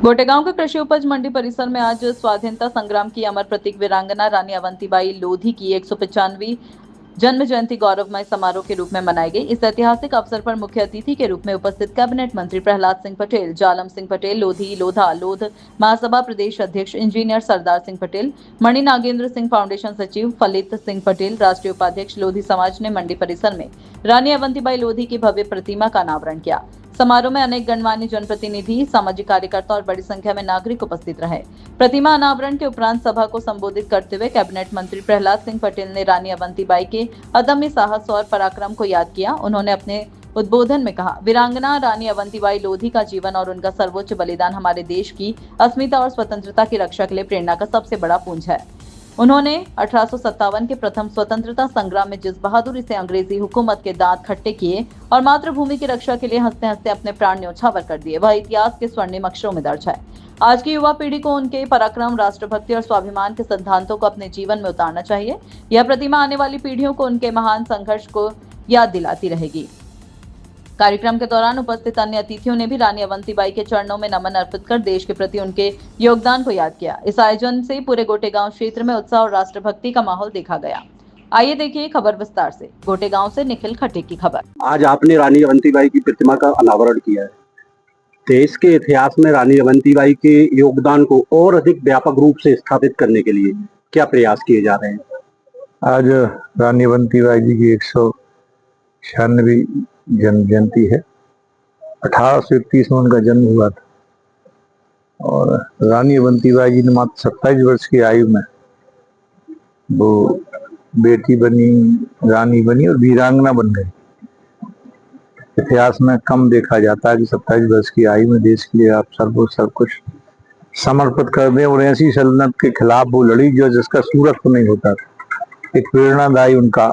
गोटेगांव के कृषि उपज मंडी परिसर में आज स्वाधीनता संग्राम की अमर प्रतीक वीरांगना रानी अवंतीबाई लोधी की 195वीं जन्म जयंती गौरवमय समारोह के रूप में मनाई गई। इस ऐतिहासिक अवसर पर मुख्य अतिथि के रूप में उपस्थित कैबिनेट मंत्री प्रहलाद सिंह पटेल, जालम सिंह पटेल, लोधी लोधा लोध महासभा प्रदेश अध्यक्ष इंजीनियर सरदार सिंह पटेल, मणि नागेंद्र सिंह फाउंडेशन सचिव फलित सिंह पटेल, राष्ट्रीय उपाध्यक्ष लोधी समाज ने मंडी परिसर में रानी अवंतीबाई लोधी की भव्य प्रतिमा का अनावरण किया। समारोह में अनेक गणमान्य जनप्रतिनिधि, सामाजिक कार्यकर्ता और बड़ी संख्या में नागरिक उपस्थित रहे। प्रतिमा अनावरण के उपरांत सभा को संबोधित करते हुए कैबिनेट मंत्री प्रहलाद सिंह पटेल ने रानी अवंतीबाई के अदम्य साहस और पराक्रम को याद किया। उन्होंने अपने उद्बोधन में कहा, वीरांगना रानी अवंतीबाई लोधी का जीवन और उनका सर्वोच्च बलिदान हमारे देश की अस्मिता और स्वतंत्रता की रक्षा के लिए प्रेरणा का सबसे बड़ा पुंज है। उन्होंने 1857 के प्रथम स्वतंत्रता संग्राम में जिस बहादुरी से अंग्रेजी हुकूमत के दांत खट्टे किए और मातृभूमि की रक्षा के लिए हंसते हंसते अपने प्राण न्यौछावर कर दिए, वह इतिहास के स्वर्णिम अक्षरों में दर्ज है। आज की युवा पीढ़ी को उनके पराक्रम, राष्ट्रभक्ति और स्वाभिमान के सिद्धांतों को अपने जीवन में उतारना चाहिए। यह प्रतिमा आने वाली पीढ़ियों को उनके महान संघर्ष को याद दिलाती रहेगी। कार्यक्रम के दौरान उपस्थित अन्य अतिथियों ने भी रानी अवंतीबाई के चरणों में नमन अर्पित कर देश के प्रति उनके योगदान को याद किया। इस आयोजन से पूरे गोटेगांव क्षेत्र में उत्साह और राष्ट्रभक्ति का माहौल देखा गया। आइए देखिए खबर विस्तार से। गोटेगांव से निखिल खटे की खबर। आज आपने रानी अवंतीबाई की प्रतिमा का अनावरण किया है। देश के इतिहास में रानी अवंतीबाई के योगदान को और अधिक व्यापक रूप से स्थापित करने के लिए क्या प्रयास किए जा रहे हैं? आज रानी अवंतीबाई जी की 196वीं जन्म जयंती है। 1831 में उनका जन्म हुआ था और रानी अवंतीबाई जी ने मात्र 27 वर्ष की आयु में वो बेटी बनी, रानी बनी और वीरांगना बन गई। इतिहास में कम देखा जाता है कि 27 वर्ष की आयु में देश के लिए आप सब कुछ समर्पित कर दें और ऐसी सल्तनत के खिलाफ वो लड़ी जो जिसका सूरत को नहीं होता था। एक प्रेरणादायी उनका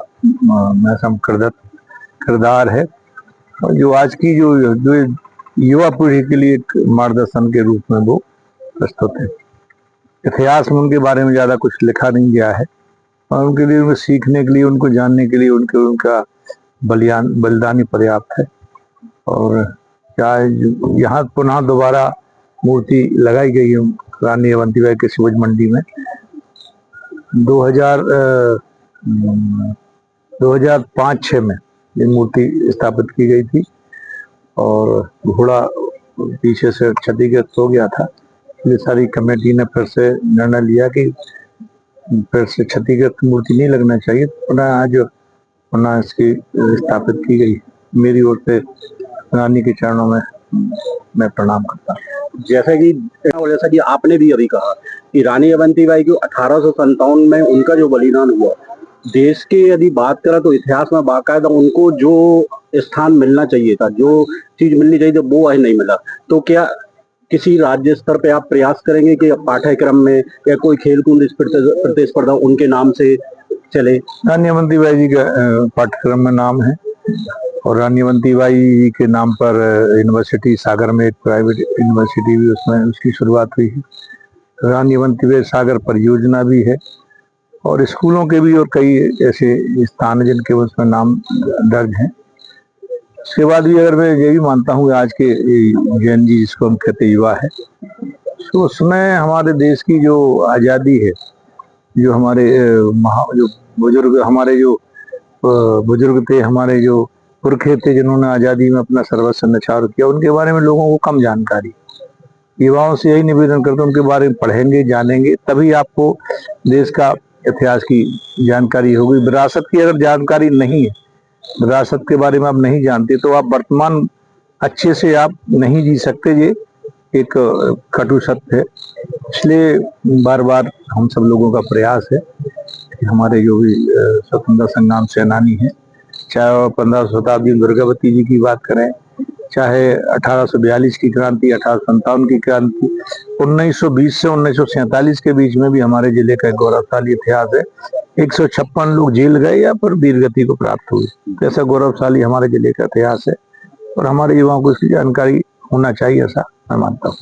किरदार है और जो आज की जो युवा पीढ़ी के लिए एक मार्गदर्शन के रूप में वो प्रस्तुत है। इतिहास में उनके बारे में ज्यादा कुछ लिखा नहीं गया है और उनके लिए, उनको सीखने के लिए, उनको जानने के लिए उनका बलिदान ही पर्याप्त है। और क्या यहाँ पुनः दोबारा मूर्ति लगाई गई है रानी अवंतीबाई के शिवज मंडी में। 2005-06 में ये मूर्ति स्थापित की गई थी और घोड़ा पीछे से क्षतिग्रस्त हो गया था। ये सारी कमेटी ने फिर से निर्णय लिया कि फिर से क्षतिग्रस्त मूर्ति नहीं लगना चाहिए, पुनः इसकी स्थापित की गई। मेरी ओर से रानी के चरणों में मैं प्रणाम करता हूँ। जैसा कि आपने भी अभी कहा कि रानी अवंतीबाई को 1857 में उनका जो बलिदान हुआ, देश के यदि बात करें तो इतिहास में बाकायदा उनको जो स्थान मिलना चाहिए था, जो चीज मिलनी चाहिए थी, वो नहीं मिला। तो क्या किसी राज्य स्तर पे आप प्रयास करेंगे कि पाठ्यक्रम में या कोई खेलकूद प्रतिस्पर्धा उनके नाम से चले? रानी अवंतीबाई जी का पाठ्यक्रम में नाम है और रानी अवंतीबाई जी के नाम पर यूनिवर्सिटी सागर में एक प्राइवेट यूनिवर्सिटी भी उसमें उसकी शुरुआत हुई है। रानी अवंतीबाई सागर परियोजना भी है और स्कूलों के भी और कई ऐसे स्थान हैं जिनके उसमें नाम दर्ज हैं। उसके बाद भी अगर मैं ये भी मानता हूँ आज के जैन जी जिसको हम कहते युवा है, तो उसमें हमारे देश की जो आज़ादी है, जो हमारे जो बुजुर्ग थे, हमारे जो पुरखे थे जिन्होंने आज़ादी में अपना सर्वस्व न्यौछावर किया, उनके बारे में लोगों को कम जानकारी। युवाओं से यही निवेदन करता हूँ उनके बारे में पढ़ेंगे, जानेंगे, तभी आपको देश का इतिहास की जानकारी होगी। विरासत की अगर जानकारी नहीं है, विरासत के बारे में आप नहीं जानते, तो आप वर्तमान अच्छे से आप नहीं जी सकते। ये एक कटु सत्य है। इसलिए बार बार हम सब लोगों का प्रयास है कि हमारे जो भी स्वतंत्रता संग्राम सेनानी हैं, चाहे 15वीं शताब्दी दुर्गावती जी की बात करें, चाहे 1842 की क्रांति, 1857 की क्रांति, 1920 से 1947 के बीच में भी हमारे जिले का गौरवशाली इतिहास है। 156 लोग जेल गए या पर वीरगति को प्राप्त हुए। तो ऐसा गौरवशाली हमारे जिले का इतिहास है और हमारे युवाओं को इसकी जानकारी होना चाहिए, ऐसा मैं मानता हूँ।